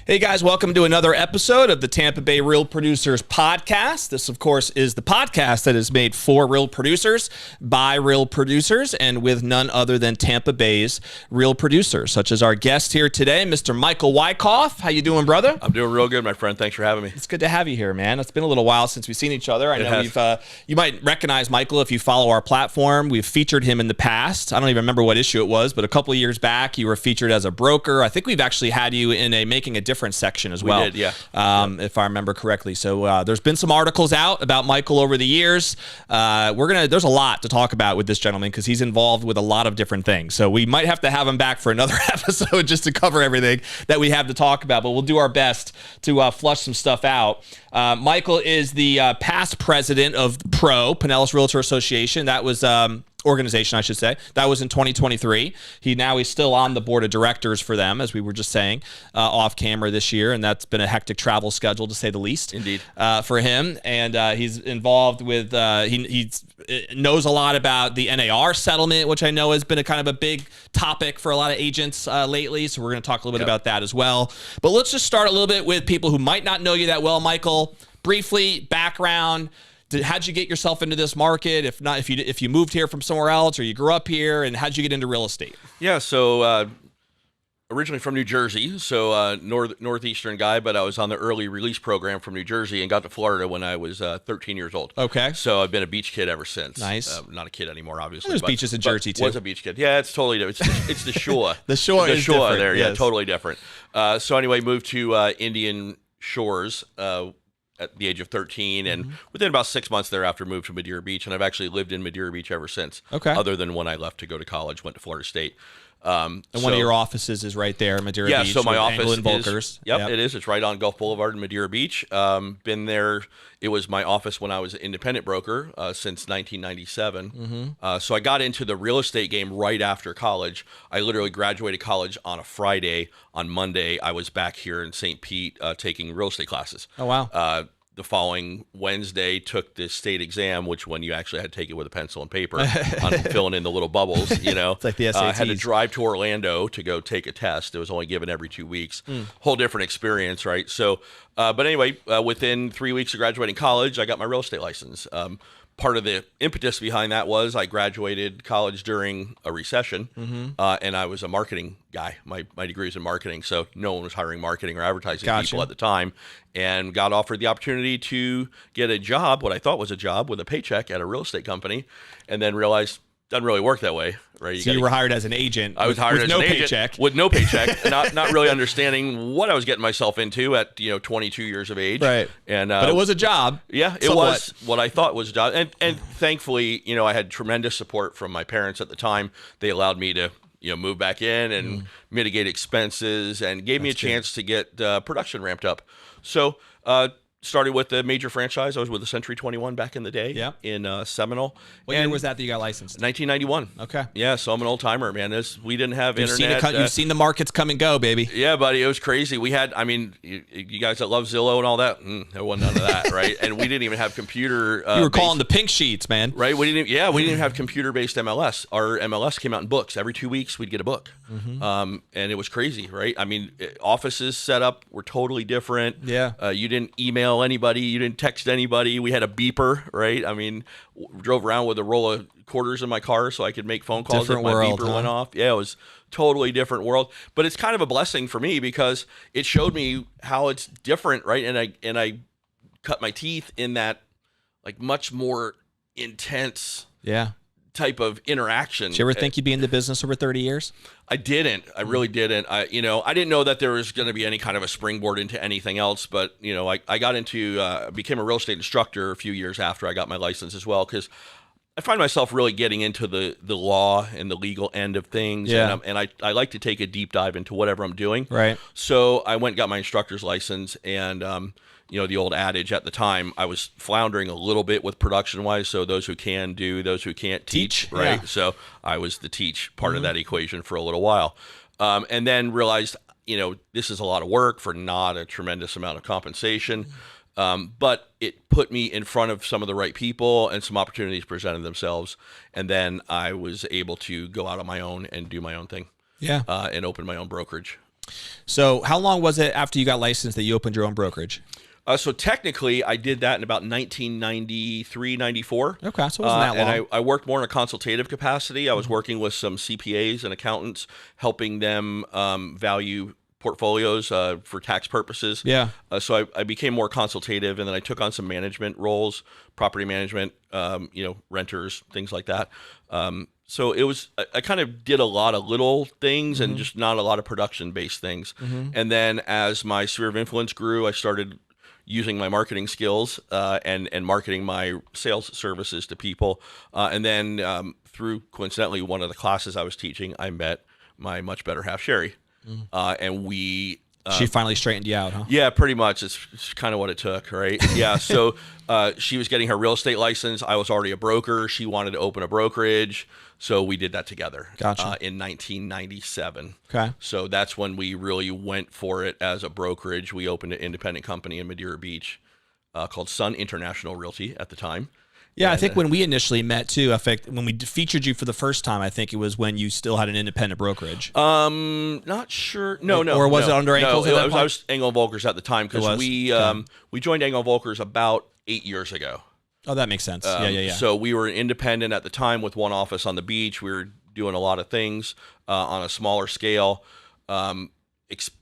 Hey guys, welcome to another episode of the Tampa Bay Real Producers Podcast. This, of course, is the podcast that is made for real producers, by real producers, and with none other than Tampa Bay's real producers, such as our guest here today, Mr. Michael Wyckoff. How you doing, brother? I'm doing real good, my friend. Thanks for having me. It's good to have you here, man. It's been a little while since we've seen each other. I know you might recognize Michael if you follow our platform. We've featured him in the past. I don't even remember what issue it was, but a couple of years back, you were featured as a broker. I think we've actually had you in a Making a Difference section as well. We did, yeah. If I remember correctly. So there's been some articles out about Michael over the years. There's a lot to talk about with this gentleman because he's involved with a lot of different things. So we might have to have him back for another episode just to cover everything that we have to talk about, but we'll do our best to flush some stuff out. Michael is the past president of PRO, Pinellas Realtor Association. That was organization, I should say. That was in 2023. He's still on the board of directors for them, as we were just saying, off camera this year, and that's been a hectic travel schedule, to say the least. Indeed. For him, and he's involved with, he knows a lot about the NAR settlement, which I know has been a kind of a big topic for a lot of agents lately, so we're going to talk a little bit about that as well. But let's just start a little bit with people who might not know you that well, Michael. Briefly, background. How'd you get yourself into this market? If not, if you moved here from somewhere else or you grew up here, and how'd you get into real estate? Yeah, so originally from New Jersey, so northeastern guy, but I was on the early release program from New Jersey and got to Florida when I was 13 years old. Okay. So I've been a beach kid ever since. Nice. Not a kid anymore, obviously. There's beaches in Jersey too. Was a beach kid. Yeah, it's totally different. It's the shore. The shore is different. There. Yes. Yeah, totally different. So anyway, moved to Indian Shores at the age of 13, and within about 6 months thereafter moved to Madeira Beach, and I've actually lived in Madeira Beach ever since. Okay. Other than when I left to go to college, went to Florida State. And one of your offices is right there, Madeira Beach. Yeah, so my office is. Yep, it is. It's right on Gulf Boulevard in Madeira Beach. Been there. It was my office when I was an independent broker since 1997. So I got into the real estate game right after college. I literally graduated college on a Friday. On Monday, I was back here in St. Pete taking real estate classes. Oh, wow. The following Wednesday, took the state exam, which when you actually had to take it with a pencil and paper on filling in the little bubbles, you know. It's like the SATs. Had to drive to Orlando to go take a test. It was only given every 2 weeks. Whole different experience, right? So, but anyway, within 3 weeks of graduating college, I got my real estate license. Part of the impetus behind that was I graduated college during a recession, and I was a marketing guy. My degree is in marketing, so no one was hiring marketing or advertising people at the time, and got offered the opportunity to get a job, what I thought was a job, with a paycheck at a real estate company, and then realized doesn't really work that way, right? You were hired as an agent. I was hired as an agent paycheck. with no paycheck, not really understanding what I was getting myself into at 22 years of age. Right. And but it was a job. Yeah, it was what I thought was a job, and thankfully, I had tremendous support from my parents at the time. They allowed me to move back in and mitigate expenses, and gave me a chance to get production ramped up. So. Started with the major franchise. I was with the Century 21 back in the day in Seminole. What year was that you got licensed? 1991. Okay. Yeah, so I'm an old timer, man. We didn't have internet. You've seen the markets come and go, baby. Yeah, buddy. It was crazy. We had, you guys that love Zillow and all that, there wasn't none of that, right? And we didn't even have computer. You were calling the pink sheets, man. Right? We didn't even have computer-based MLS. Our MLS came out in books. Every 2 weeks, we'd get a book. And it was crazy, right? Offices set up were totally different. Yeah. You didn't email anybody, you didn't text anybody. We had a beeper, right? Drove around with a roll of quarters in my car so I could make phone calls if my beeper went off. Yeah, it was totally different world. But it's kind of a blessing for me because it showed me how it's different, right? And I cut my teeth in that much more intense type of interaction. Did you ever think you'd be in the business over 30 years? I didn't. I really didn't. I didn't know that there was going to be any kind of a springboard into anything else. But I got into became a real estate instructor a few years after I got my license as well, because I find myself really getting into the law and the legal end of things. Yeah. And I like to take a deep dive into whatever I'm doing. Right. So I went and got my instructor's license, and the old adage at the time, I was floundering a little bit with production-wise, so those who can do, those who can't teach, right? Yeah. So I was the teach part of that equation for a little while. And then realized, this is a lot of work for not a tremendous amount of compensation. But it put me in front of some of the right people, and some opportunities presented themselves. And then I was able to go out on my own and do my own thing. Yeah. And open my own brokerage. So how long was it after you got licensed that you opened your own brokerage? So technically, I did that in about 1993, 94. Okay, so it wasn't that long. And I worked more in a consultative capacity. I was working with some CPAs and accountants, helping them value portfolios for tax purposes. Yeah. So I became more consultative, and then I took on some management roles, property management, renters, things like that. So it was, I kind of did a lot of little things and just not a lot of production-based things. And then as my sphere of influence grew, I started using my marketing skills and marketing my sales services to people. And then through, coincidentally, one of the classes I was teaching, I met my much better half, Sherry. And we... she finally straightened you out, huh? Yeah, pretty much. It's kind of what it took, right? Yeah, so she was getting her real estate license. I was already a broker. She wanted to open a brokerage. So we did that together. Gotcha. In 1997. Okay. So that's when we really went for it as a brokerage. We opened an independent company in Madeira Beach called Sun International Realty at the time. Yeah, I think when we initially met too, in fact, when we featured you for the first time, I think it was when you still had an independent brokerage. Not sure. No. Or was it under Engels at that point? I was Engel Volkers at the time because we joined Engel Volkers about 8 years ago. Oh, that makes sense. Yeah. So we were independent at the time with one office on the beach. We were doing a lot of things on a smaller scale.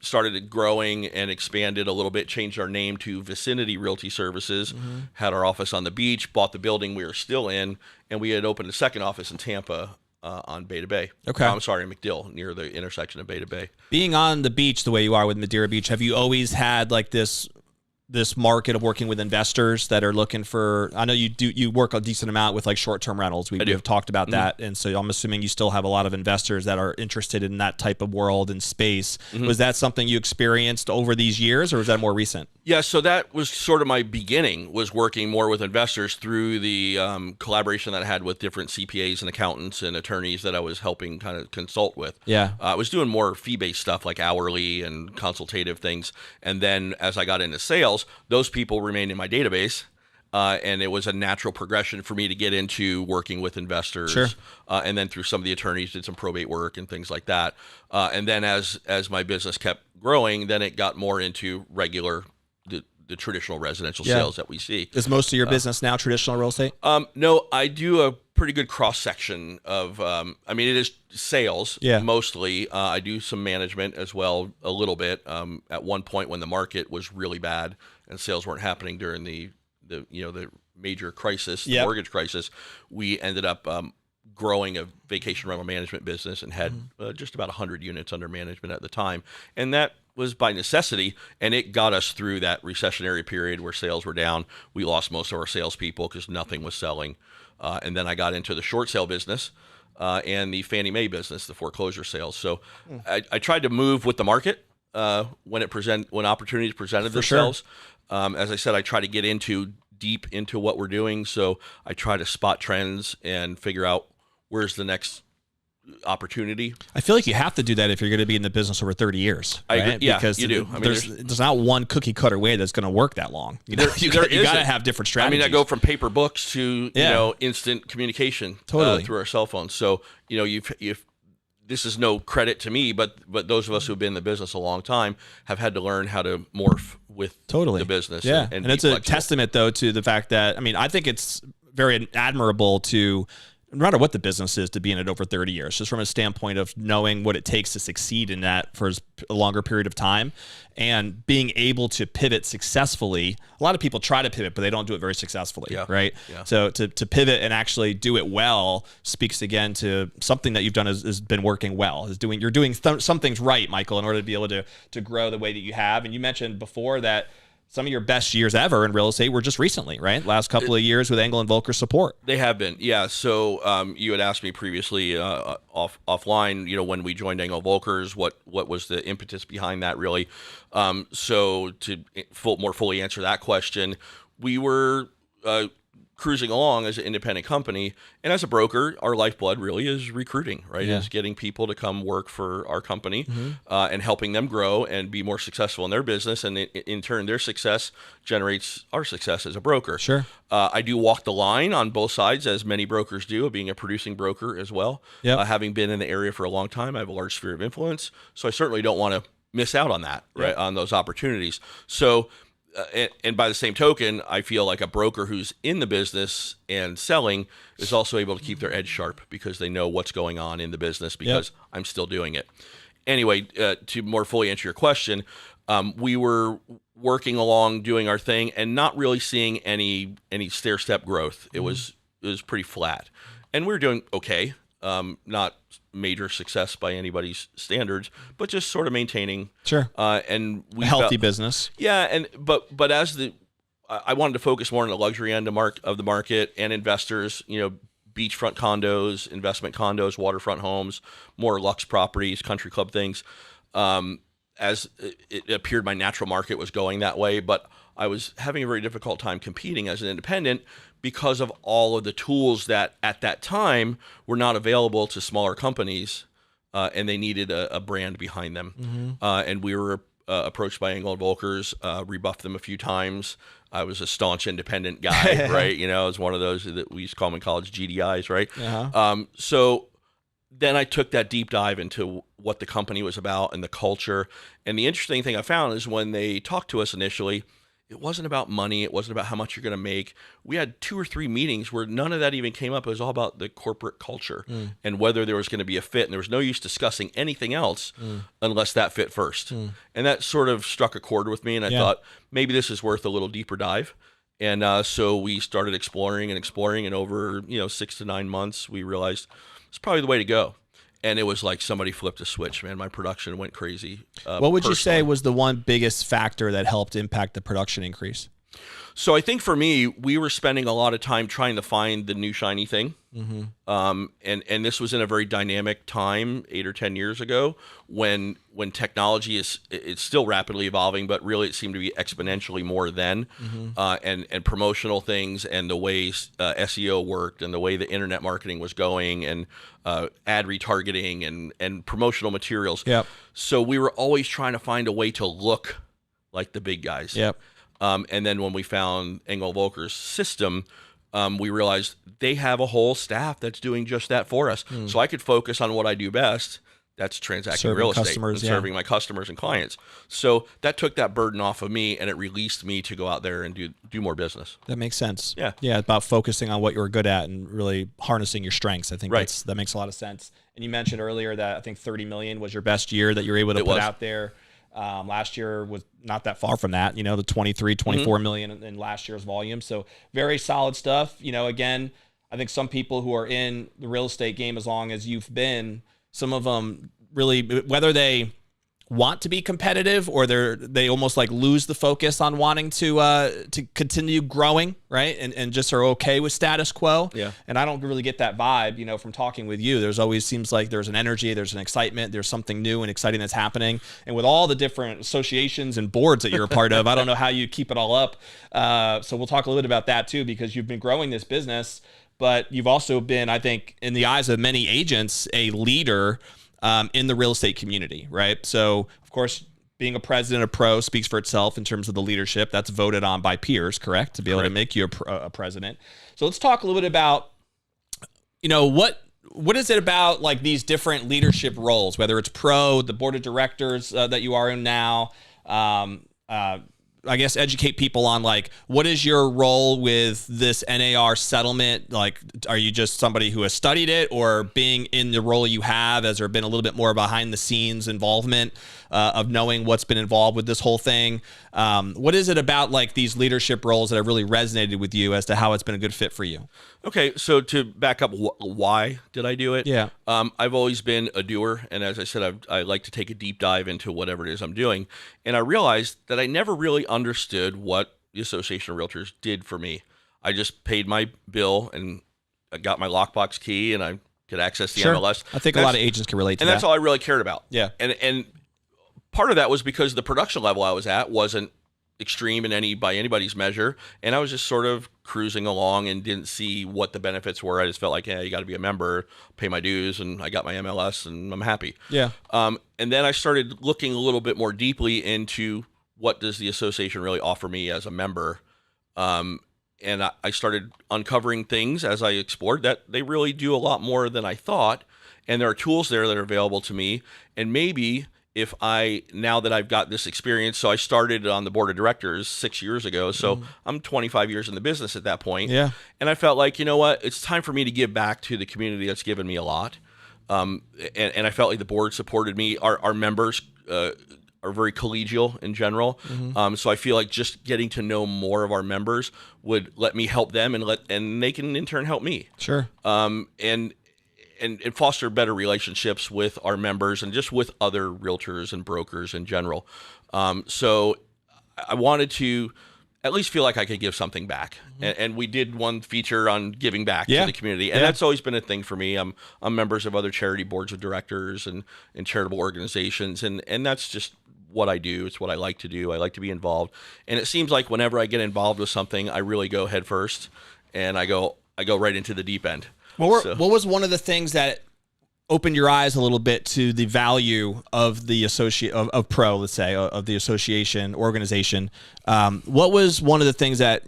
Started growing and expanded a little bit, changed our name to Vicinity Realty Services, had our office on the beach, bought the building we were still in, and we had opened a second office in Tampa on Beta Bay. Okay. I'm sorry, MacDill, near the intersection of Beta Bay. Being on the beach the way you are with Madeira Beach, have you always had like this market of working with investors that are looking for, I know you work a decent amount with like short-term rentals. We have talked about that. And so I'm assuming you still have a lot of investors that are interested in that type of world and space. Was that something you experienced over these years, or was that more recent? Yeah, so that was sort of my beginning, was working more with investors through the collaboration that I had with different CPAs and accountants and attorneys that I was helping kind of consult with. Yeah. I was doing more fee-based stuff like hourly and consultative things. And then as I got into sales, those people remained in my database, and it was a natural progression for me to get into working with investors. Sure. And then through some of the attorneys, did some probate work and things like that. And then as my business kept growing, then it got more into regular, the traditional residential sales that we see. Is most of your business now traditional real estate? No, I do a pretty good cross section of, it is sales mostly. I do some management as well, a little bit. At one point when the market was really bad and sales weren't happening during the major crisis, the mortgage crisis, we ended up growing a vacation rental management business and had just about 100 units under management at the time. And that was by necessity, and it got us through that recessionary period where sales were down. We lost most of our salespeople because nothing was selling. And then I got into the short sale business and the Fannie Mae business, the foreclosure sales. So I tried to move with the market when opportunities presented themselves. Sure. As I said, I try to get deep into what we're doing. So I try to spot trends and figure out where's the next opportunity. I feel like you have to do that if you're going to be in the business over 30 years. I agree. Yeah, because you do. There's not one cookie cutter way that's going to work that long. You got to have different strategies. I go from paper books to instant communication through our cell phones. So this is no credit to me, but those of us who've been in the business a long time have had to learn how to morph with the business. Yeah, and it's a testament though to the fact that I think it's very admirable to, no matter what the business is, to be in it over 30 years, just from a standpoint of knowing what it takes to succeed in that for a longer period of time and being able to pivot successfully. A lot of people try to pivot, but they don't do it very successfully, right? Yeah. So to pivot and actually do it well speaks again to something that you've done has been working well. You're doing some things right, Michael, in order to be able to grow the way that you have. And you mentioned before that some of your best years ever in real estate were just recently, right? Last couple of years with Engel and Volker support. They have been, yeah. So you had asked me previously offline, when we joined Engel Volkers, what was the impetus behind that really? So to more fully answer that question, we were cruising along as an independent company, and as a broker, our lifeblood really is recruiting, right? Is getting people to come work for our company and helping them grow and be more successful in their business, and in turn, their success generates our success as a broker. Sure. I do walk the line on both sides, as many brokers do, being a producing broker as well. Having been in the area for a long time, I have a large sphere of influence, so I certainly don't want to miss out on that, right? On those opportunities. So, and by the same token, I feel like a broker who's in the business and selling is also able to keep their edge sharp because they know what's going on in the business because I'm still doing it. Anyway, to more fully answer your question, we were working along doing our thing and not really seeing any stair-step growth. It was pretty flat, and we were doing okay. Not major success by anybody's standards, but just sort of maintaining. Sure. And we a healthy business. Yeah, but as I wanted to focus more on the luxury end of the market and investors, beachfront condos, investment condos, waterfront homes, more luxe properties, country club things. As it appeared my natural market was going that way, but I was having a very difficult time competing as an independent because of all of the tools that at that time were not available to smaller companies, and they needed a brand behind them. And we were approached by Engel & Volkers, rebuffed them a few times. I was a staunch independent guy, right? I was one of those that we used to call them in college GDIs, right? So then I took that deep dive into what the company was about and the culture. And the interesting thing I found is when they talked to us initially, it wasn't about money. It wasn't about how much you're going to make. We had 2 or 3 meetings where none of that even came up. It was all about the corporate culture and whether there was going to be a fit. And there was no use discussing anything else unless that fit first. And that sort of struck a chord with me. And I thought maybe this is worth a little deeper dive. And so we started exploring. And over 6 to 9 months, we realized it's probably the way to go. And it was like somebody flipped a switch, man. My production went crazy. What would you say was the one biggest factor that helped impact the production increase? So I think for me, we were spending a lot of time trying to find the new shiny thing. And this was in a very dynamic time 8 or 10 years ago when technology it's still rapidly evolving, but really it seemed to be exponentially more then. And promotional things and the ways SEO worked and the way the internet marketing was going and ad retargeting and promotional materials. So we were always trying to find a way to look like the big guys. And then when we found Engel & Volkers' system, we realized they have a whole staff that's doing just that for us. So I could focus on what I do best. That's transacting real estate and serving my customers and clients. So that took that burden off of me, and it released me to go out there and do more business. That makes sense. Yeah, about focusing on what you're good at and really harnessing your strengths. I think that makes a lot of sense. And you mentioned earlier that I think 30 million was your best year that you were able to put out there. Last year was not that far from that, the 23, 24 million in last year's volume. So very solid stuff. Again, I think some people who are in the real estate game as long as you've been, some of them really, whether they want to be competitive or they almost like lose the focus on wanting to continue growing, right? And just are okay with status quo. And I don't really get that vibe, from talking with you. There's always seems like there's an energy, there's an excitement, there's something new and exciting that's happening. And with all the different associations and boards that you're a part of, I don't know how you keep it all up. So we'll talk a little bit about that too, because you've been growing this business, but you've also been, I think, in the eyes of many agents, a leader in the real estate community, right? So, of course, being a president of PRO speaks for itself in terms of the leadership that's voted on by peers, correct? To be able to make you a president. So let's talk a little bit about, what is it about like these different leadership roles, whether it's PRO, the board of directors that you are in now, I guess educate people on like, what is your role with this NAR settlement? Like, are you just somebody who has studied it, or being in the role you have, has there been a little bit more behind the scenes involvement of knowing what's been involved with this whole thing? What is it about like these leadership roles that have really resonated with you as to how it's been a good fit for you? Okay, so to back up, why did I do it? I've always been a doer, and as I said, I like to take a deep dive into whatever it is I'm doing, and I realized that I never really understood what the Association of Realtors did for me. I just paid my bill, and I got my lockbox key, and I could access the MLS. I think a lot of agents can relate to that. And that's all I really cared about. Yeah. And part of that was because the production level I was at wasn't extreme by anybody's measure, and I was just sort of cruising along and didn't see what the benefits were. I just felt like, you got to be a member, pay my dues, and I got my MLS, and I'm happy. And then I started looking a little bit more deeply into what does the association really offer me as a member, and I started uncovering things as I explored that they really do a lot more than I thought, and there are tools there that are available to me, and maybe now that I've got this experience, so I started on the board of directors 6 years ago, so I'm 25 years in the business at that point. Yeah. And I felt like, you know what, it's time for me to give back to the community that's given me a lot. And I felt like the board supported me. Our members are very collegial in general. So I feel like just getting to know more of our members would let me help them, and they can in turn help me. Sure. And foster better relationships with our members and just with other realtors and brokers in general. So I wanted to at least feel like I could give something back. And we did one feature on giving back to the community. And that's always been a thing for me. I'm members of other charity boards of directors and charitable organizations. And that's just what I do. It's what I like to do. I like to be involved. And it seems like whenever I get involved with something, I really go head first, and I go right into the deep end. What was one of the things that opened your eyes a little bit to the value of the of PRO, let's say, of the association organization? What was one of the things that,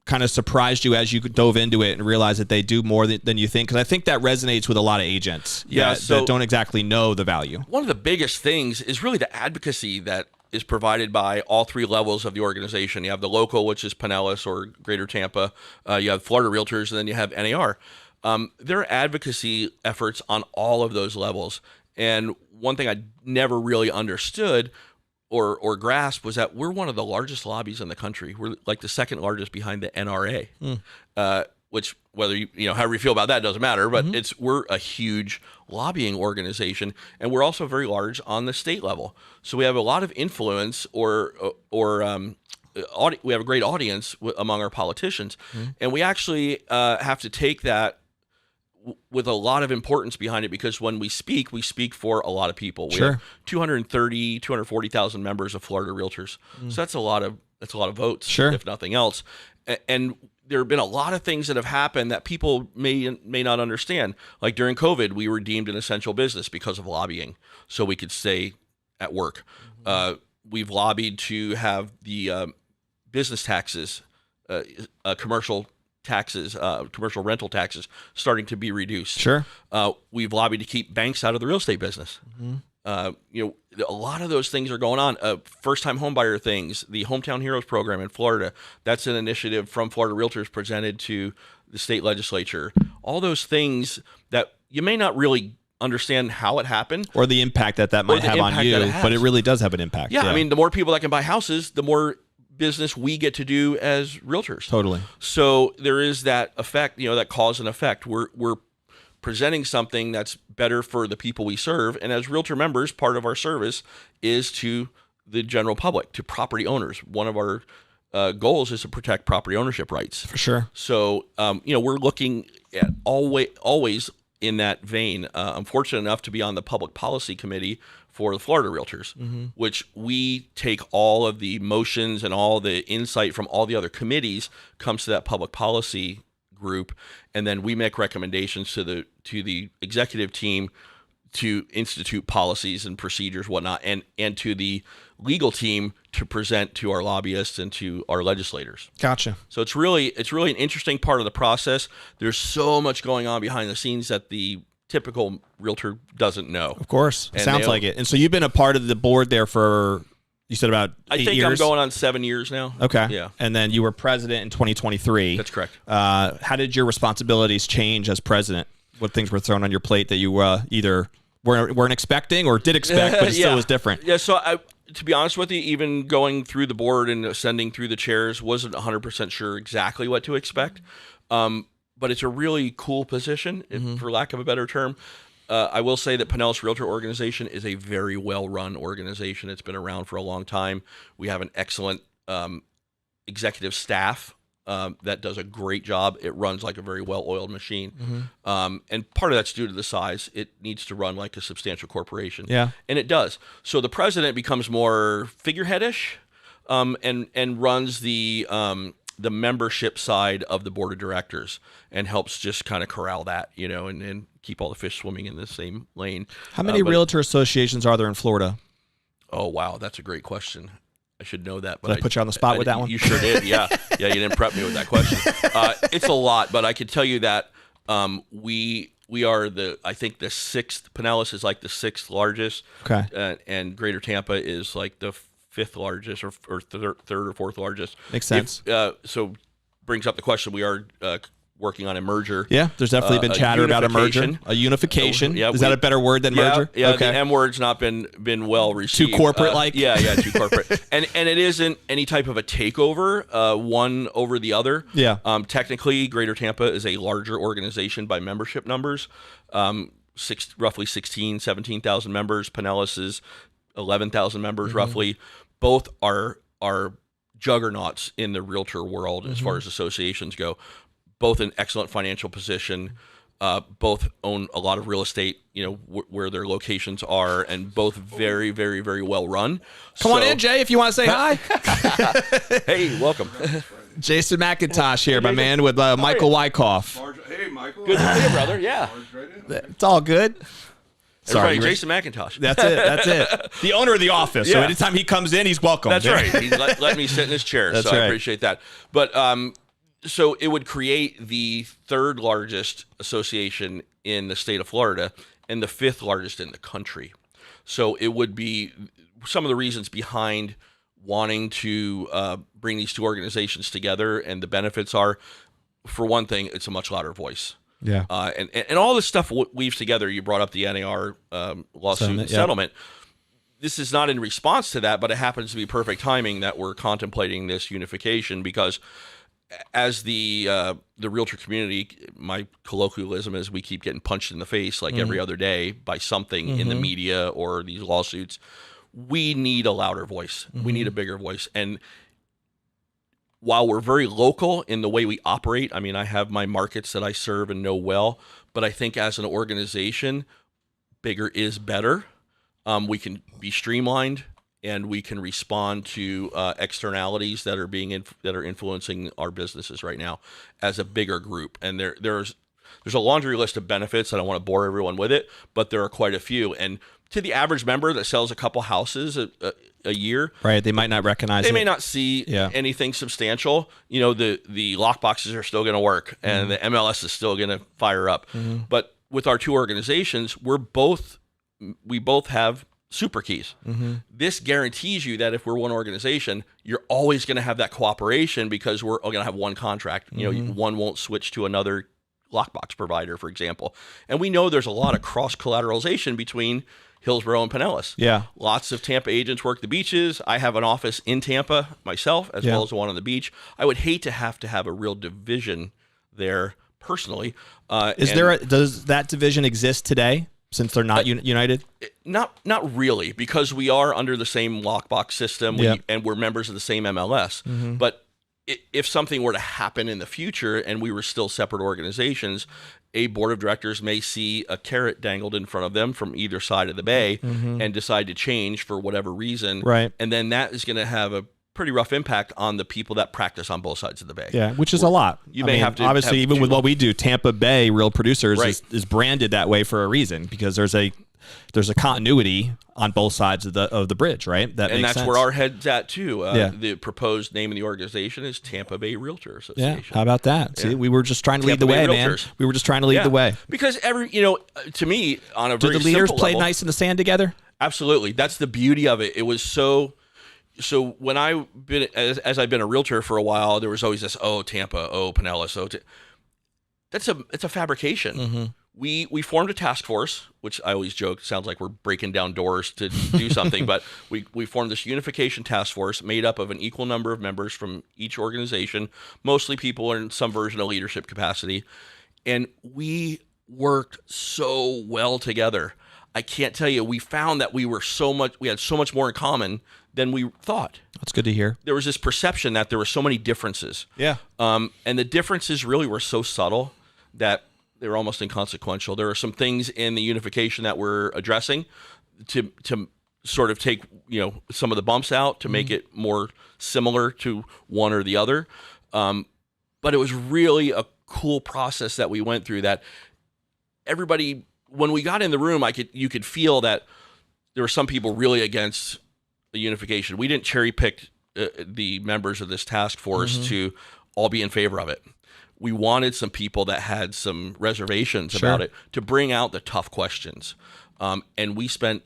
kind of surprised you as you dove into it and realized that they do more than you think? Because I think that resonates with a lot of agents that don't exactly know the value. One of the biggest things is really the advocacy that is provided by all three levels of the organization. You have the local, which is Pinellas or Greater Tampa. You have Florida Realtors, and then you have NAR. There are advocacy efforts on all of those levels. And one thing I never really understood or grasped was that we're one of the largest lobbies in the country. We're like the second largest behind the NRA, which whether however you feel about that doesn't matter, but we're a huge lobbying organization, and we're also very large on the state level. So we have a lot of influence we have a great audience among our politicians, and we actually have to take that with a lot of importance behind it, because when we speak for a lot of people. We have 240,000 members of Florida Realtors. So that's a lot of votes, if nothing else. And there have been a lot of things that have happened that people may not understand. Like during COVID, we were deemed an essential business because of lobbying, so we could stay at work. We've lobbied to have the business taxes, commercial rental taxes starting to be reduced. Sure. We've lobbied to keep banks out of the real estate business. A lot of those things are going on. First-time homebuyer things, the Hometown Heroes program in Florida, that's an initiative from Florida Realtors presented to the state legislature. All those things that you may not really understand how it happened. Or the impact that might have on you, but it really does have an impact. Yeah, I mean, the more people that can buy houses, the more business we get to do as realtors. Totally. So there is that effect, that cause and effect. We're presenting something that's better for the people we serve, and as realtor members, part of our service is to the general public, to property owners. One of our goals is to protect property ownership rights. For sure. So we're looking at always in that vein. I'm fortunate enough to be on the public policy committee for the Florida Realtors, which we take all of the motions and all the insight from all the other committees comes to that public policy group, and then we make recommendations to the executive team to institute policies and procedures, whatnot, and to the legal team to present to our lobbyists and to our legislators. Gotcha. So it's really an interesting part of the process. There's so much going on behind the scenes that the typical realtor doesn't know. Of course. Sounds like it. And so you've been a part of the board there for, you said about 8 years? I think I'm going on 7 years now. Okay. Yeah. And then you were president in 2023. That's correct. How did your responsibilities change as president? What things were thrown on your plate that you either weren't expecting or did expect, but it still was different? Yeah, so to be honest with you, even going through the board and ascending through the chairs, wasn't 100% sure exactly what to expect. But it's a really cool position, for lack of a better term. I will say that Pinellas Realtor Organization is a very well-run organization. It's been around for a long time. We have an excellent executive staff that does a great job. It runs like a very well-oiled machine. And part of that's due to the size. It needs to run like a substantial corporation. Yeah. And it does. So the president becomes more figureheadish and runs the membership side of the board of directors and helps just kind of corral that, and keep all the fish swimming in the same lane. How many realtor associations are there in Florida? Oh, wow. That's a great question. I should know that. But Did I put you on the spot with that one? You sure did. Yeah. Yeah. You didn't prep me with that question. It's a lot, but I could tell you that we we are I think the sixth. Pinellas is like the sixth largest. Okay. And Greater Tampa is like the fifth largest or third or fourth largest. Makes sense. So brings up the question. We are working on a merger. Yeah, there's definitely been chatter about a merger, a unification. Is that a better word than merger? Yeah, okay. the M word's not been well received. Too corporate like? Yeah, too corporate. And it isn't any type of a takeover, one over the other. Yeah. Technically, Greater Tampa is a larger organization by membership numbers. Roughly 16, 17,000 members. Pinellas is 11,000 members, roughly. Both are juggernauts in the realtor world as far as associations go. Both in excellent financial position, both own a lot of real estate, where their locations are, and both very, very, very well run. Come on in, Jay, if you want to say hi. Hey, welcome. Jason McIntosh here, my man, with Michael Wyckoff. Hey, Michael. Good to see you, brother. Yeah. It's all good. Sorry, Jason McIntosh. That's it. The owner of the office. So anytime he comes in, he's welcome. That's right. He's let me sit in his chair. That's so right. I appreciate that. But so it would create the third largest association in the state of Florida and the fifth largest in the country. So it would be some of the reasons behind wanting to bring these two organizations together, and the benefits are, for one thing, it's a much louder voice. Yeah. And all this stuff weaves together. You brought up the NAR lawsuit settlement. This is not in response to that, but it happens to be perfect timing that we're contemplating this unification, because as the realtor community, my colloquialism is we keep getting punched in the face like every other day by something in the media or these lawsuits. We need a louder voice. We need a bigger voice. And while we're very local in the way we operate, I mean, I have my markets that I serve and know well, but I think as an organization, bigger is better. We can be streamlined, and we can respond to externalities that are that are influencing our businesses right now as a bigger group. And there's a laundry list of benefits. I don't want to bore everyone with it, but there are quite a few. And to the average member that sells a couple houses a year, right? They might not recognize. They may not see anything substantial. The lock boxes are still going to work, and the MLS is still going to fire up. But with our two organizations, we both have super keys. This guarantees you that if we're one organization, you're always going to have that cooperation, because we're going to have one contract. One won't switch to another lockbox provider, for example. And we know there's a lot of cross collateralization between Hillsborough and Pinellas. Yeah. Lots of Tampa agents work the beaches. I have an office in Tampa myself, as well as one on the beach. I would hate to have a real division there personally. Does that division exist today, since they're not united? Not really, because we are under the same lockbox system, and we're members of the same MLS. But if something were to happen in the future and we were still separate organizations, a board of directors may see a carrot dangled in front of them from either side of the bay and decide to change for whatever reason. Right. And then that is going to have a pretty rough impact on the people that practice on both sides of the bay. Yeah, which is a lot. Obviously, even with what we do, Tampa Bay Real Producers is branded that way for a reason, because there's a continuity on both sides of the bridge, right? That's where our head's at too. The proposed name of the organization is Tampa Bay Realtor Association. Yeah, how about that? See, we were just trying to lead the way, man. We were just trying to lead the way. Because to me, on a very simple level, do the leaders play nice in the sand together? Absolutely. That's the beauty of it. It was so when as I've been a realtor for a while, there was always this, Tampa, Pinellas, it's a fabrication. We formed a task force, which I always joke sounds like we're breaking down doors to do something, but we formed this unification task force made up of an equal number of members from each organization, mostly people in some version of leadership capacity, and we worked so well together. I can't tell you, we found that we had so much more in common than we thought. That's good to hear. There was this perception that there were so many differences. Yeah. And the differences really were so subtle that they were almost inconsequential. There are some things in the unification that we're addressing to sort of take some of the bumps out to make it more similar to one or the other. But it was really a cool process that we went through, that everybody, when we got in the room, you could feel that there were some people really against the unification. We didn't cherry pick the members of this task force to all be in favor of it. we wanted some people that had some reservations about it to bring out the tough questions. And we spent,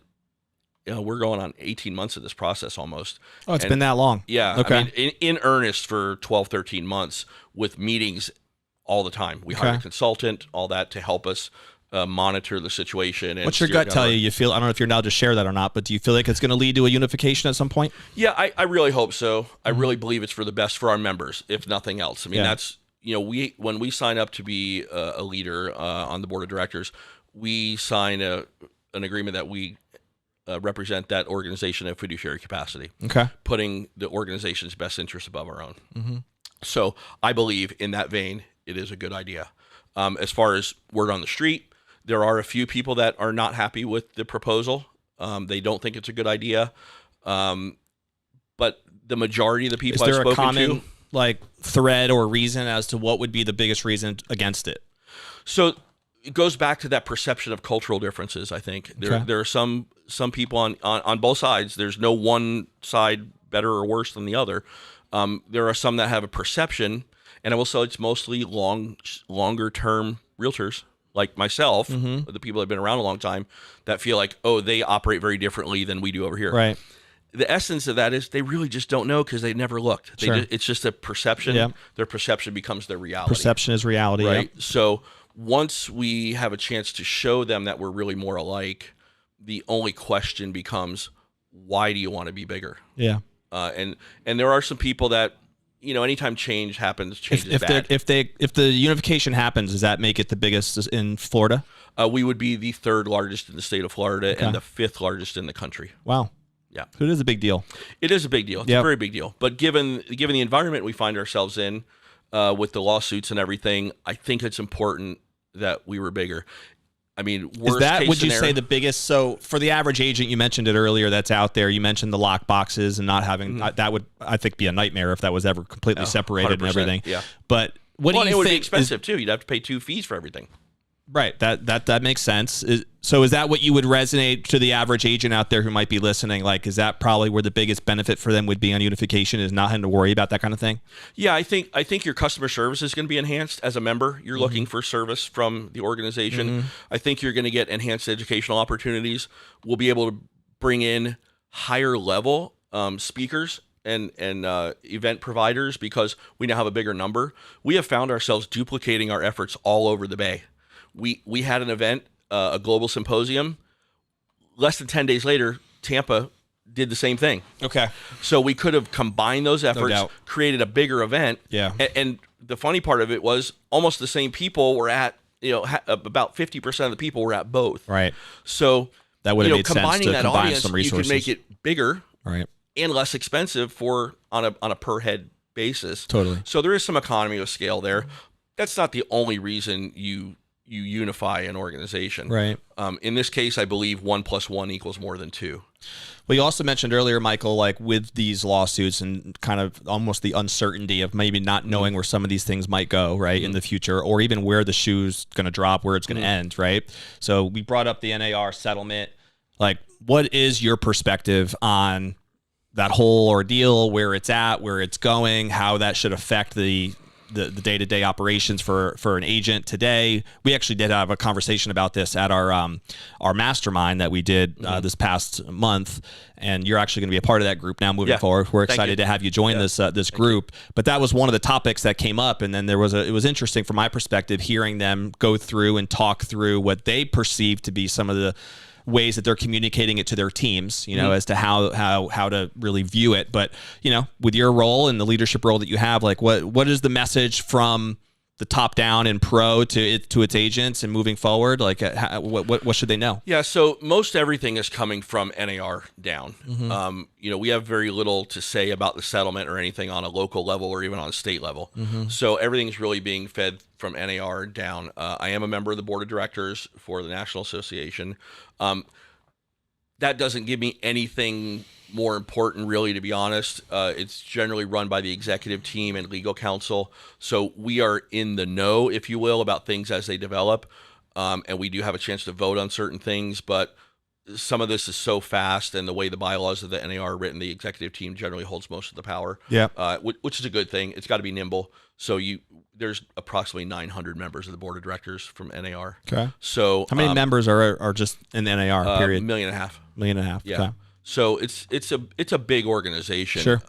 we're going on 18 months of this process almost. Oh, it's been that long. Yeah. Okay. I mean, in earnest for 12, 13 months with meetings all the time. We hired a consultant, all that to help us monitor the situation. And what's your gut tell you? You feel, I don't know if you're allowed to share that or not, but do you feel like it's going to lead to a unification at some point? Yeah, I really hope so. I really believe it's for the best for our members, if nothing else. I mean, that's, when we sign up to be a leader on the board of directors, we sign an agreement that we represent that organization in a fiduciary capacity. Okay. Putting the organization's best interests above our own. Mm-hmm. So I believe in that vein, it is a good idea. As far as word on the street, there are a few people that are not happy with the proposal. They don't think it's a good idea. But the majority of the people I've spoken to... Is there a common thread or reason as to what would be the biggest reason against it? So it goes back to that perception of cultural differences, I think. There are some people on both sides. There's no one side better or worse than the other. There are some that have a perception, and I will say it's mostly longer-term realtors like myself, the people that have been around a long time, that feel like, they operate very differently than we do over here. Right. The essence of that is they really just don't know because they never looked. It's just a perception. Yeah. Their perception becomes their reality. Perception is reality. Right. Yeah. So once we have a chance to show them that we're really more alike, the only question becomes, why do you want to be bigger? Yeah. And there are some people that, anytime change happens, change is bad. If the unification happens, does that make it the biggest in Florida? We would be the third largest in the state of Florida and the fifth largest in the country. Wow. Yeah. So it is a big deal. It is a big deal. It's a very big deal. But given the environment we find ourselves in, with the lawsuits and everything, I think it's important that we were bigger. I mean, would you say the biggest? So for the average agent, you mentioned it earlier, that's out there. You mentioned the lock boxes and not having that would, I think, be a nightmare if that was ever completely separated and everything. Yeah. But what do you think? It would be expensive too. You'd have to pay 2 fees for everything. Right. That makes sense. So is that what you would resonate to the average agent out there who might be listening? Like, is that probably where the biggest benefit for them would be on unification, is not having to worry about that kind of thing? Yeah, I think your customer service is going to be enhanced as a member. You're looking for service from the organization. I think you're going to get enhanced educational opportunities. We'll be able to bring in higher level speakers and event providers because we now have a bigger number. We have found ourselves duplicating our efforts all over the Bay. We had an event, a global symposium. Less than 10 days later, Tampa did the same thing. Okay. So we could have combined those efforts, created a bigger event. Yeah. And the funny part of it was almost the same people were at, about 50% of the people were at both. Right. So that would have made sense to that combine audience, some resources. You could make it bigger, right, and less expensive on a per head basis. Totally. So there is some economy of scale there. That's not the only reason you unify an organization. Right. In this case, I believe 1 + 1 = more than 2. Well, you also mentioned earlier, Michael, like with these lawsuits and kind of almost the uncertainty of maybe not knowing where some of these things might go, right, in the future, or even where the shoe's going to drop, where it's going to end, right? So we brought up the NAR settlement. Like, what is your perspective on that whole ordeal, where it's at, where it's going, how that should affect the day-to-day operations for an agent today? We actually did have a conversation about this at our mastermind that we did this past month, and you're actually going to be a part of that group now moving forward. We're excited to have you join this group. But that was one of the topics that came up, and then it was interesting from my perspective hearing them go through and talk through what they perceive to be some of the ways that they're communicating it to their teams, as to how to really view it. But, with your role and the leadership role that you have, like what is the message from the top down and PRO to its agents and moving forward? Like what should they know? Yeah. So most everything is coming from NAR down. We have very little to say about the settlement or anything on a local level or even on a state level. So everything's really being fed from NAR down. I am a member of the board of directors for the National Association. That doesn't give me anything more important, really, to be honest. It's generally run by the executive team and legal counsel. So we are in the know, if you will, about things as they develop. And we do have a chance to vote on certain things. But some of this is so fast, and the way the bylaws of the NAR are written, the executive team generally holds most of the power. Which is a good thing. It's got to be nimble. So there's approximately 900 members of the board of directors from NAR. Okay. So how many members are just in the NAR? Period. 1.5 million. Million and a half. Yeah. Okay. So it's a big organization. Sure.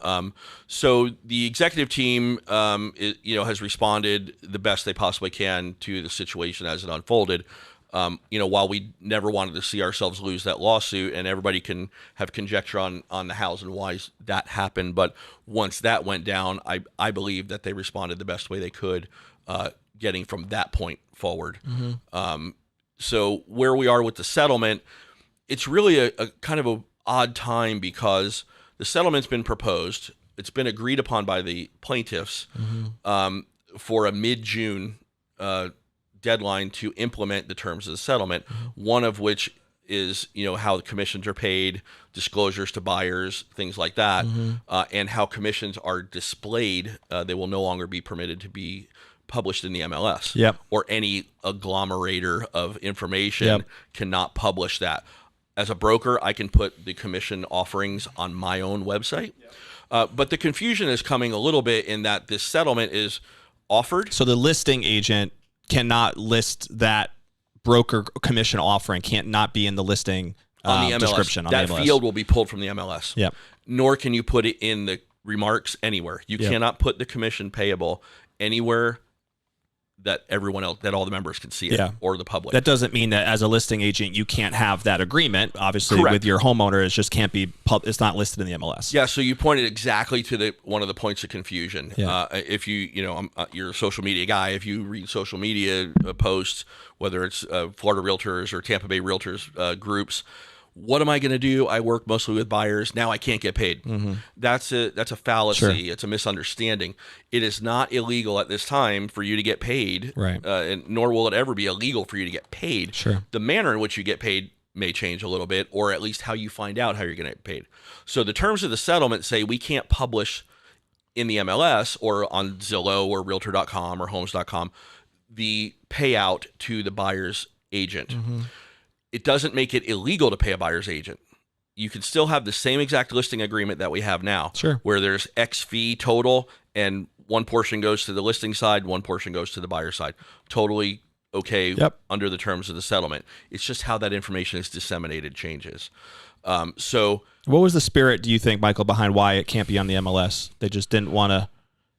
So the executive team, has responded the best they possibly can to the situation as it unfolded. While we never wanted to see ourselves lose that lawsuit, and everybody can have conjecture on the hows and whys that happened, but once that went down, I believe that they responded the best way they could, getting from that point forward. So where we are with the settlement, it's really a kind of a odd time because the settlement's been proposed. It's been agreed upon by the plaintiffs for a mid-June deadline to implement the terms of the settlement, one of which is, how the commissions are paid, disclosures to buyers, things like that, and how commissions are displayed. They will no longer be permitted to be published in the MLS. Yep. Or any agglomerator of information cannot publish that. As a broker, I can put the commission offerings on my own website. But the confusion is coming a little bit in that this settlement is offered. So the listing agent cannot list that broker commission offering, can't not be in the listing on the MLS. Description. On that the MLS. Field will be pulled from the MLS. Yep. Nor can you put it in the remarks anywhere. You cannot put the commission payable anywhere that everyone else, that all the members can see it, or the public. That doesn't mean that as a listing agent you can't have that agreement. Obviously, Correct. with your homeowner, it just can't be. It's not listed in the MLS. Yeah. So you pointed exactly to one of the points of confusion. Yeah. If you're a social media guy. If you read social media posts, whether it's Florida Realtors or Tampa Bay Realtors groups. What am I going to do? I work mostly with buyers. Now I can't get paid. That's a fallacy. Sure. It's a misunderstanding. It is not illegal at this time for you to get paid, right? And nor will it ever be illegal for you to get paid. Sure. The manner in which you get paid may change a little bit, or at least how you find out how you're going to get paid. So the terms of the settlement say we can't publish in the MLS or on Zillow or Realtor.com or Homes.com the payout to the buyer's agent. It doesn't make it illegal to pay a buyer's agent. You can still have the same exact listing agreement that we have now, where there's X fee total, and one portion goes to the listing side, one portion goes to the buyer side. Totally okay under the terms of the settlement. It's just how that information is disseminated changes. So what was the spirit, do you think, Michael, behind why it can't be on the MLS? They just didn't want to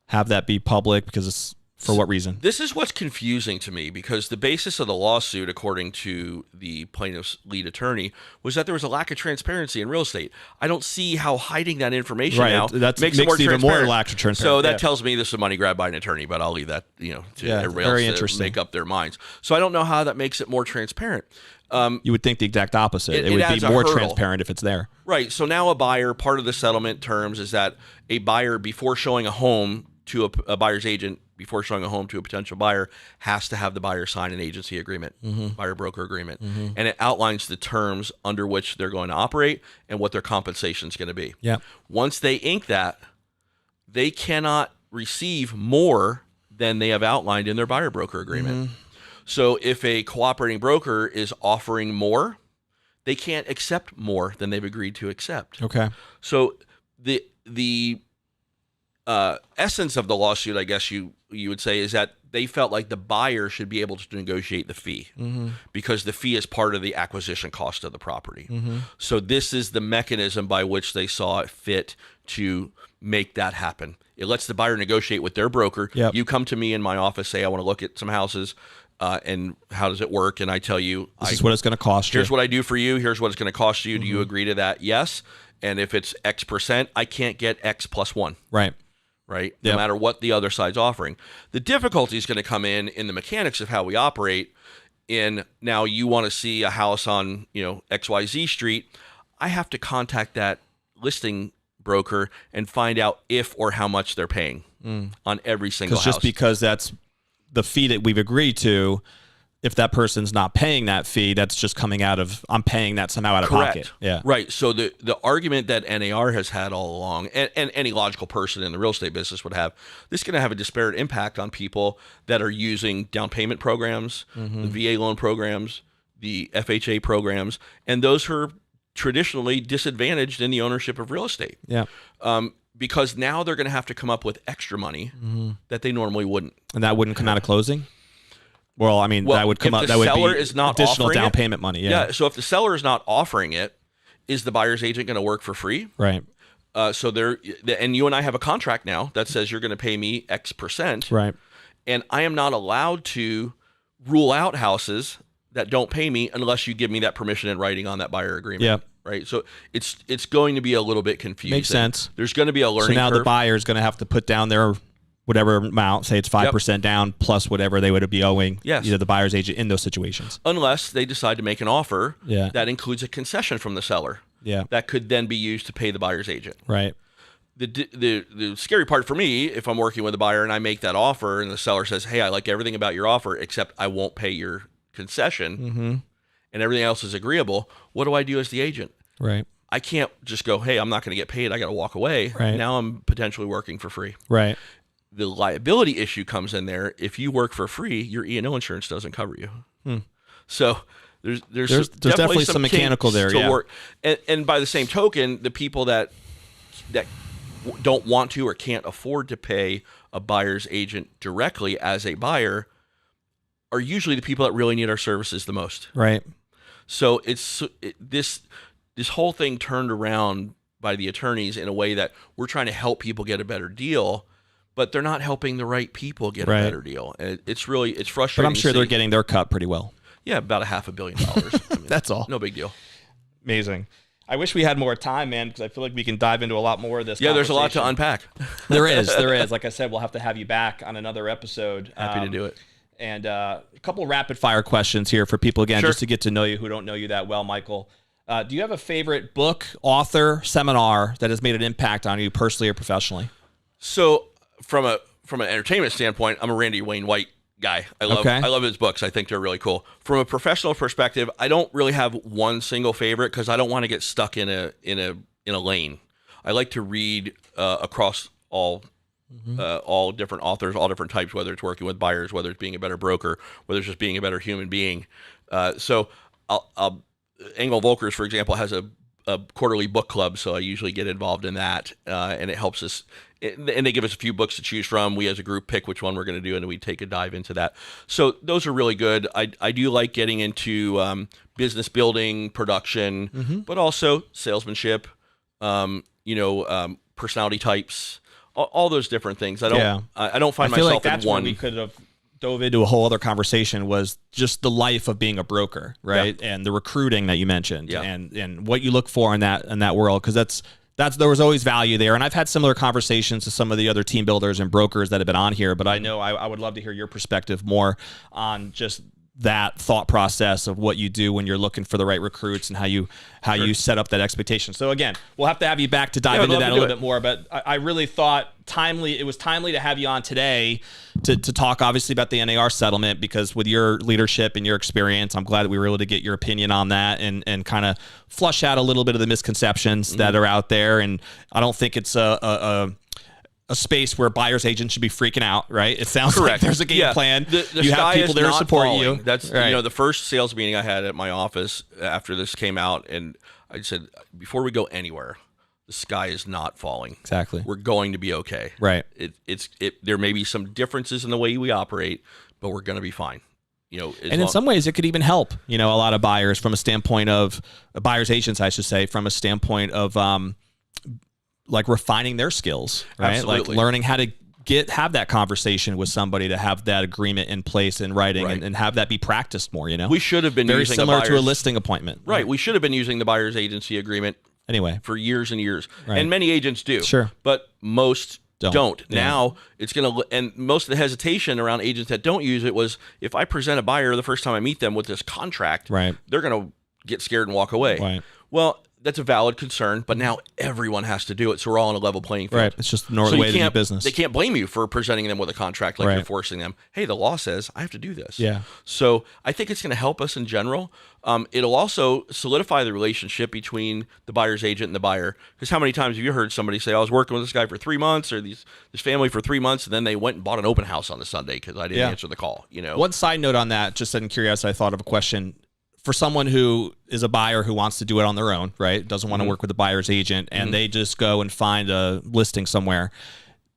have that be public because it's... For what reason? This is what's confusing to me, because the basis of the lawsuit, according to the plaintiff's lead attorney, was that there was a lack of transparency in real estate. I don't see how hiding that information now makes it more even more lack of transparency. So that tells me this is a money grab by an attorney, but I'll leave that to everybody else to make up their minds. So I don't know how that makes it more transparent. You would think the exact opposite. It would be more transparent if it's there. Right. So now part of the settlement terms is that a buyer, before showing a home to a buyer's agent, before showing a home to a potential buyer, has to have the buyer sign an agency agreement, buyer broker agreement. And it outlines the terms under which they're going to operate and what their compensation is going to be. Yeah. Once they ink that, they cannot receive more than they have outlined in their buyer broker agreement. So if a cooperating broker is offering more, they can't accept more than they've agreed to accept. Okay. So the essence of the lawsuit, I guess you would say, is that they felt like the buyer should be able to negotiate the fee because the fee is part of the acquisition cost of the property. So this is the mechanism by which they saw it fit to make that happen. It lets the buyer negotiate with their broker. Yep. You come to me in my office, say, I want to look at some houses, and how does it work? And I tell you, this is what it's going to cost you. Here's what I do for you. Here's what it's going to cost you. Do you agree to that? Yes. And if it's X percent, I can't get X plus 1. Right. Right? No matter what the other side's offering. The difficulty is going to come in the mechanics of how we operate. Now you want to see a house on, XYZ street. I have to contact that listing broker and find out if or how much they're paying on every single house. Just because that's the fee that we've agreed to, if that person's not paying that fee, that's just coming out of, I'm paying that somehow out of pocket. Yeah. Right. So the argument that NAR has had all along, and any logical person in the real estate business would have, this is going to have a disparate impact on people that are using down payment programs, the VA loan programs, the FHA programs, and those who are traditionally disadvantaged in the ownership of real estate. Yeah. Because now they're going to have to come up with extra money that they normally wouldn't. And that wouldn't come out of closing? Well, I mean, that would come up. That would be is not additional down it, payment money. Yeah. So if the seller is not offering it, is the buyer's agent going to work for free? Right. So and you and I have a contract now that says you're going to pay me X percent. Right. And I am not allowed to rule out houses that don't pay me unless you give me that permission in writing on that buyer agreement. Yeah. Right. So it's going to be a little bit confusing. Makes sense. There's going to be a learning curve. So now curve. the buyer is going to have to put down their whatever amount, say it's 5% down plus whatever they would be owing the buyer's agent in those situations. Unless they decide to make an offer Yeah. that includes a concession from the seller. Yeah. That could then be used to pay the buyer's agent. Right. The scary part for me, if I'm working with a buyer and I make that offer and the seller says, hey, I like everything about your offer except I won't pay your concession and everything else is agreeable, what do I do as the agent? Right. I can't just go, hey, I'm not going to get paid. I got to walk away. Right. Now I'm potentially working for free. Right. The liability issue comes in there. If you work for free, your E&O insurance doesn't cover you. So there's definitely some mechanical there. Yeah. Work. And by the same token, the people that don't want to or can't afford to pay a buyer's agent directly as a buyer are usually the people that really need our services the most. Right. So this whole thing turned around by the attorneys in a way that we're trying to help people get a better deal, but they're not helping the right people get a better deal. And it's frustrating. But I'm sure they're getting their cut pretty well. Yeah, about $500 million. I mean, that's all. No big deal. Amazing. I wish we had more time, man, because I feel like we can dive into a lot more of this. Yeah, there's a lot to unpack. There is. Like I said, we'll have to have you back on another episode. Happy to do it. And a couple rapid fire questions here for people, again, just to get to know you who don't know you that well, Michael. Do you have a favorite book, author, seminar that has made an impact on you personally or professionally? So from an entertainment standpoint, I'm a Randy Wayne White guy. I love his books. I think they're really cool. From a professional perspective, I don't really have one single favorite because I don't want to get stuck in a lane. I like to read across all different authors, all different types, whether it's working with buyers, whether it's being a better broker, whether it's just being a better human being. So Engel Volkers, for example, has a quarterly book club, so I usually get involved in that, and it helps us. And they give us a few books to choose from. We as a group pick which one we're going to do, and we take a dive into that. So those are really good. I do like getting into business building, production, but also salesmanship, personality types, all those different things. I don't find myself like that's in one. We could have dove into a whole other conversation, was just the life of being a broker, right? Yeah. And the recruiting that you mentioned, and what you look for in that world, because that's there was always value there. And I've had similar conversations to some of the other team builders and brokers that have been on here, but I know I would love to hear your perspective more on just that thought process of what you do when you're looking for the right recruits and how you set up that expectation. So again, we'll have to have you back to dive into that a little bit more, but I really thought it was timely to have you on today to talk obviously about the NAR settlement, because with your leadership and your experience, I'm glad that we were able to get your opinion on that and kind of flush out a little bit of the misconceptions that are out there. And I don't think it's a space where buyer's agents should be freaking out, right? It sounds like there's a game plan. You have people there to support you. That's the first sales meeting I had at my office after this came out, and I said, before we go anywhere, the sky is not falling. Exactly. We're going to be okay. Right. There may be some differences in the way we operate, but we're going to be fine. In some ways, it could even help, a lot of buyers from a standpoint of buyer's agents, I should say, from a standpoint of like refining their skills, right? Absolutely. Like learning how to have that conversation with somebody, to have that agreement in place in writing, and have that be practiced more. We should have been very using similar to a listing appointment, right? We should have been using the buyer's agency agreement for years and years, and many agents do, but most don't. Yeah. Now it's and most of the hesitation around agents that don't use it was, if I present a buyer the first time I meet them with this contract, they're going to get scared and walk away. Right. Well, that's a valid concern, but now everyone has to do it, so we're all on a level playing field. Right. It's just the normal way to do business. They can't blame you for presenting them with a contract like you're forcing them. Hey, the law says I have to do this. Yeah. So I think it's going to help us in general. It'll also solidify the relationship between the buyer's agent and the buyer. Because how many times have you heard somebody say, I was working with this guy for 3 months, or this family for 3 months, and then they went and bought an open house on the Sunday because I didn't answer the call. One side note on that, just out of curiosity, I thought of a question. for someone who is a buyer who wants to do it on their own, right? Doesn't want to work with the buyer's agent, and they just go and find a listing somewhere.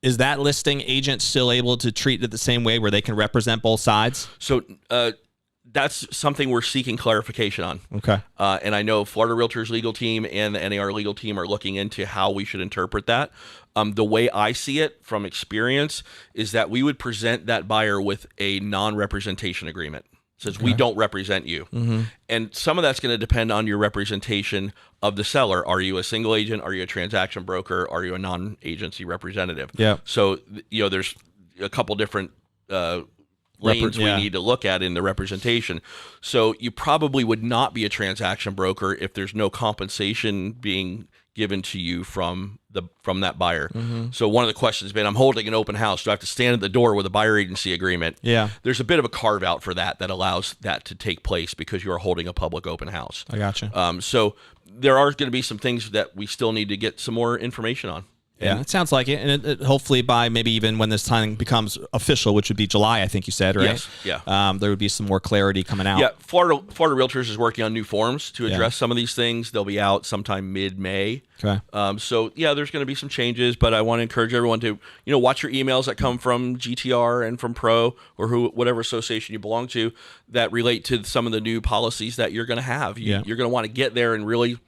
Is that listing agent still able to treat it the same way where they can represent both sides? So that's something we're seeking clarification on. Okay. And I know Florida Realtors legal team and the NAR legal team are looking into how we should interpret that. The way I see it from experience is that we would present that buyer with a non-representation agreement. Says we don't represent you. And some of that's going to depend on your representation of the seller. Are you a single agent? Are you a transaction broker? Are you a non-agency representative? Yeah. So, there's a couple different lanes we need to look at in the representation. So you probably would not be a transaction broker if there's no compensation being given to you from that buyer. So one of the questions has been, I'm holding an open house. Do I have to stand at the door with a buyer agency agreement? Yeah. There's a bit of a carve out for that allows that to take place because you are holding a public open house. I gotcha. So there are going to be some things that we still need to get some more information on. Yeah, it sounds like it. And it hopefully by maybe even when this time becomes official, which would be July, I think you said, right? Yes, yeah. There would be some more clarity coming out. Yeah, Florida Realtors is working on new forms to address some of these things. They'll be out sometime mid-May. Okay. So, there's going to be some changes, but I want to encourage everyone to, watch your emails that come from GTR and from PRO or whatever association you belong to that relate to some of the new policies that you're going to have. You're going to want to get there and really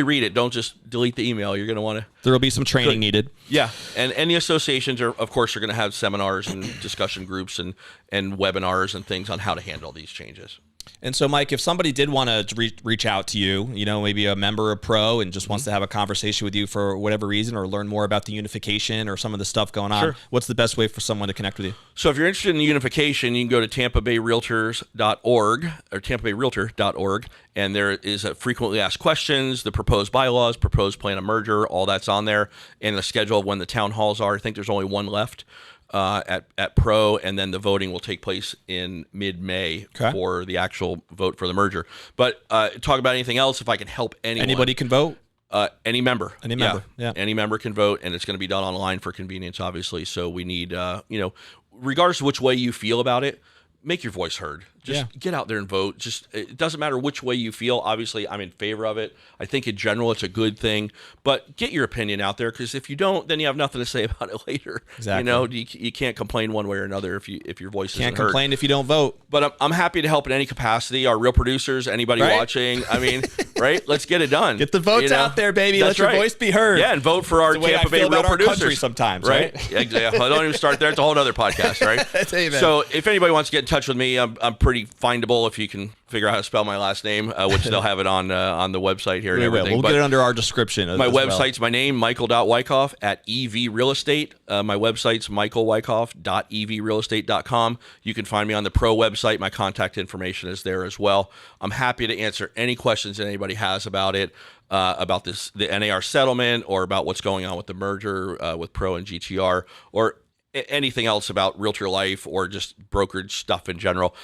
read it. Don't just delete the email. You're going to want to. There will be some training needed. Yeah, and the associations are going to have seminars and discussion groups and webinars and things on how to handle these changes. And so, Mike, if somebody did want to reach out to you, maybe a member of PRO and just wants to have a conversation with you for whatever reason or learn more about the unification or some of the stuff going on, what's the best way for someone to connect with you? So if you're interested in the unification, you can go to tampabayrealtors.org or tampabayrealtor.org, and there is a frequently asked questions, the proposed bylaws, proposed plan of merger, all that's on there, and the schedule of when the town halls are. I think there's only one left. At PRO, and then the voting will take place in mid-May for the actual vote for the merger. But talk about anything else, if I can help anyone. Anybody can vote? Any member. Yeah. Any member can vote, and it's going to be done online for convenience, obviously. So we need, regardless of which way you feel about it, make your voice heard. Just get out there and vote. It doesn't matter which way you feel. Obviously, I'm in favor of it. I think in general it's a good thing. But get your opinion out there, because if you don't, then you have nothing to say about it later. Exactly. You can't complain one way or another if your voice isn't heard. Can't complain if you don't vote. But I'm happy to help in any capacity. Our real producers, anybody watching, right? Let's get it done. Get the votes out there, baby. Let your voice be heard. Yeah, and vote for our Tampa Bay real producers. Sometimes, right? Yeah, exactly. I don't even start there. It's a whole other podcast, right? So if anybody wants to get in touch with me, I'm pretty findable if you can figure out how to spell my last name, which they'll have it on the website here and everything. We'll get it under our description. My website's my name, Michael.Wyckoff at EV Real Estate. My website's michaelwyckoff.evrealestate.com. You can find me on the PRO website. My contact information is there as well. I'm happy to answer any questions that anybody has about it, about the NAR settlement, or about what's going on with the merger with PRO and GTR, or anything else about Realtor Life or just brokerage stuff in general.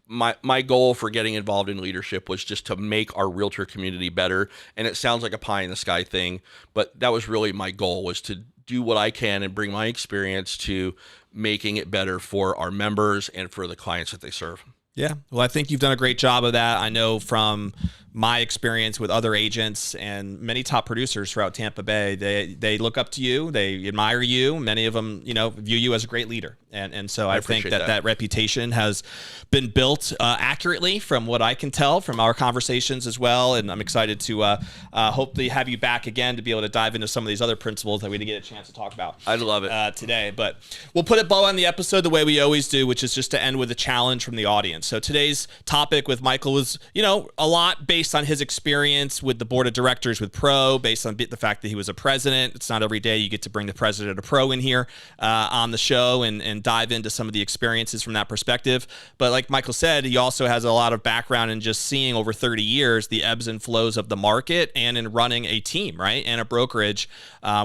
My goal for getting involved in leadership was just to make our realtor community better. And it sounds like a pie in the sky thing, but that was really my goal, was to do what I can and bring my experience to making it better for our members and for the clients that they serve. Yeah. Well, I think you've done a great job of that. I know from my experience with other agents and many top producers throughout Tampa Bay, they look up to you, they admire you. Many of them, view you as a great leader. And so I think that reputation has been built accurately from what I can tell from our conversations as well. And I'm excited to hopefully have you back again to be able to dive into some of these other principles that we didn't get a chance to talk about. I'd love it today. But we'll put a bow on the episode the way we always do, which is just to end with a challenge from the audience. So today's topic with Michael was, a lot based on his experience with the board of directors with PRO, based on the fact that he was a president. It's not every day you get to bring the president of PRO in here on the show and dive into some of the experiences from that perspective. But like Michael said, he also has a lot of background in just seeing over 30 years the ebbs and flows of the market and in running a team, right? And a brokerage.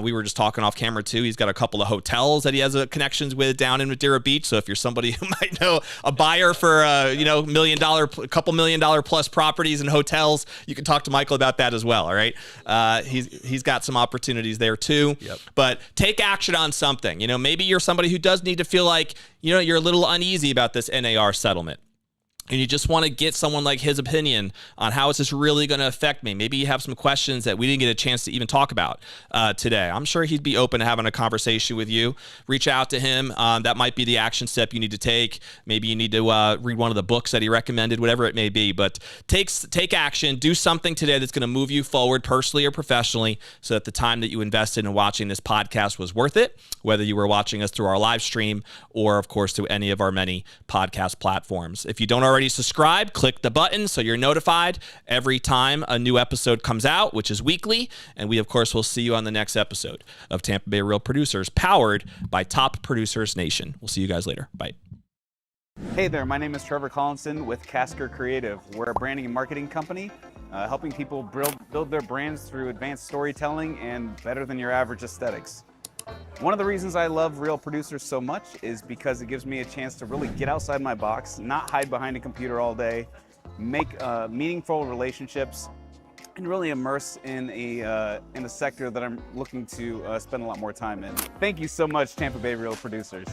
We were just talking off camera too. He's got a couple of hotels that he has connections with down in Madeira Beach. So if you're somebody who might know a buyer for a couple $1 million plus properties and hotels, you can talk to Michael about that as well. All right. He's got some opportunities there too. Yep. But take action on something. Maybe you're somebody who does need to feel like, you're a little uneasy about this NAR settlement. and you just want to get someone like his opinion on how is this really going to affect me. Maybe you have some questions that we didn't get a chance to even talk about today. I'm sure he'd be open to having a conversation with you. Reach out to him. That might be the action step you need to take. Maybe you need to read one of the books that he recommended, whatever it may be. But take action. Do something today that's going to move you forward personally or professionally, so that the time that you invested in watching this podcast was worth it, whether you were watching us through our live stream or, of course, through any of our many podcast platforms. If you don't already subscribe, click the button so you're notified every time a new episode comes out, which is weekly. And we, of course, will see you on the next episode of Tampa Bay Real Producers, powered by Top Producers Nation. We'll see you guys later. Bye. Hey there, my name is Trevor Collinson with Casker Creative. We're a branding and marketing company helping people build their brands through advanced storytelling and better than your average aesthetics. One of the reasons I love Real Producers so much is because it gives me a chance to really get outside my box, not hide behind a computer all day, make meaningful relationships, and really immerse in a sector that I'm looking to spend a lot more time in. Thank you so much, Tampa Bay Real Producers.